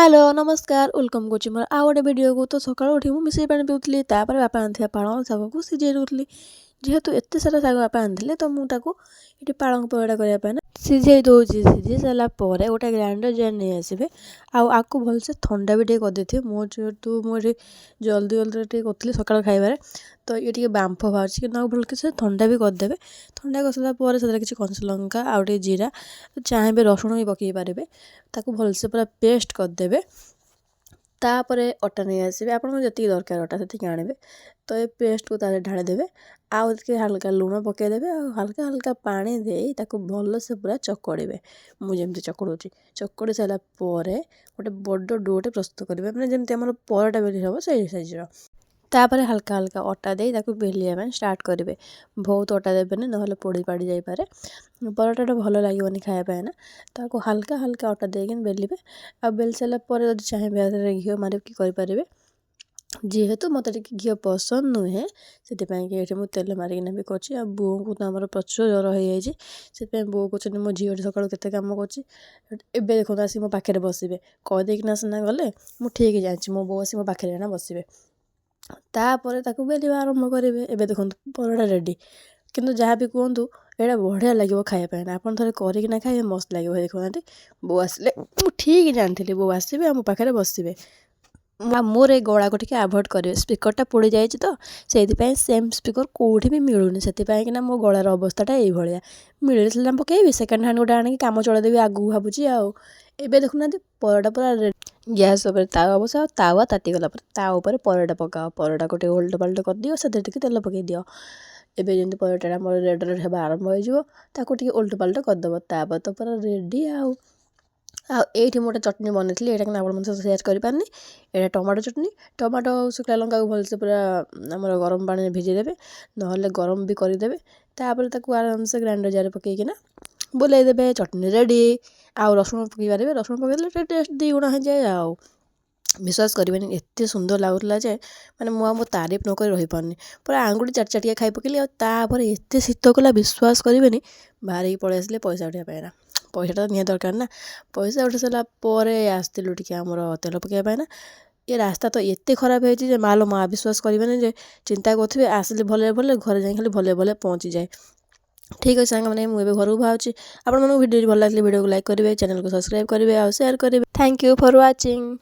Hello नमस्कार welcome करुँच मोर आउ गोटे भिडियो को। तो सकाळु उठी मु मिसई पानी पिउଥିଲି तापर बापा आनिथिया पालंग शाग को सिझेई दउଥିଲି। जेहेतु एते सारा शाग बापा आनिथिले तो मु ताको एठी पालंग परोटा करिया ପାଇଁ सिझेई दउची। सिझेई सारा परे गोटे ग्राइंडर जार नै आसीबे आउ आकु भलसे ठंडा भी टे कर देथिबे। मो जेहेतु मो जल्दी जल्दी टे करथिले सकाळ खाइबारे तो ये टिके बांफ बाहरछि कि ना भलके से ठंडा भी कर देबे। ठंडा करसला परे सेरा किछि कंचा लंका आउ टे जीरा चाहेबे रसुण भी पकई पारिबे ताकू भलसे पूरा पेस्ट कर देबे। तापरे अटा नहीं आसबे आपन जति दरकार अटा सेति आनिबे तो ये पेस्ट को तारे ढाली देबे आउ के हल्का लूण पकई देबे आ हल्का हल्का पानी देई ताकू भल से पूरा चकड़ीबे। मु जेमति चकड़ुची चकड़ी सारा परे गोटे बड़ डोटे प्रस्तुत करिवे माने जेमति हमर परोटा बेली हबो सही साइज रो। तापरे हल्का हल्का अटा दे ताकू बेलिया में स्टार्ट करेंगे। बहुत अटा देबेनि नहले पोड़ी पाड़ी जाई पारे परोटाटा भल लागिबनि खाया पाए ना। ताको हल्का हल्का अटा देकिन बेलिबे आ बेल सारा परे जदि चाहे घिओ मारे कि करि पारिबे। जेहेतु मते टिके घिओ पसंद नुहे सेतिपाई कि एठी मु तेल मारिकिना भी करछि। आ बो को त हमर प्रचुर जर होई जाइछि सेतिपाई बो को मो झिओटी सकाळु केते काम करछि। एबे देखो आसी मो पाखरे बसिबे कह देकिना सिना गले मु ठीक जाछि मो बो आसी मो पाखरे ना बसिबे। तापर ताकू बेलिबा आरंभ करेंगे। एबे देखो परोटा रेडी किंतु जहाँ भी कहतु एटा बढ़िया लगे खाया पाए आपन थे करना खाए मस्त लगे। देखो बो आसिले मु ठीक जानती बो आसबे मो पाखे बसबे मोर ए गला को टिके अवॉइड करेंगे। स्पीकरटा पोड़ी जाए तो से सेम स्पीकर कौटी भी मिलूनी से मो गलार अवस्थाटा ये मिले पकईबी सेकेंड हैंड गोटे आने कम चलदेवी आगू भावुची। आबे देखुना परोटा पूरा गैस उपर तावा बसाओ तावा ताती गला पर परोटा पकाओ परोटा को उल्ट पाल्ट कर दियो से तेल पकई दियो। एबे जमी परोटा मोर रेड रेड होगा आरंभ हो उल्ट पाल्ट करदेव तापर तो पूरा रेडी आउ ये मोटे चटनी बनई ये आप सेयार करें। ये टमाटो चटनी टमाटो शुखला लंका को भलसे पूरा आम गरम पानी भिजेदेवे ना गरम भी करदेवे। तापर आराम से ग्राइंडर जार पकईकिना बुलेदेवे चटनी रेडी। आउ रसुण पकई पारे रसुण पकईले टेस्ट दी गुणा हो जाए। आउ विश्वास करेंगे एत सुंदर लगुला जे मैंने मुझे तारीफ नक रही पारनी पूरा आंगुठी चाट चाटिया खाई पकली आपर एत शीत कला विश्वास करेंगे बाहर पलि आसिले पैसा उठाइबा ना पैसा निहा दरकार ना। पैसा उठे सारा आसलु टे आमर तेल पकईबा ना ये रास्ता तो एत खराब है मालो माँ विश्वास करेंगे जे चिंता करेंगे आसिले भले भले घर जाए खाली भले भले पहुँची जाए। ठीक है सांग मैंने मुझे घर को बाहर आप भिडियो भल लगे भिडियो को लाइक करेंगे चैनल को सब्सक्राइब करेंगे और शेयर करेंगे। Thank you for watching.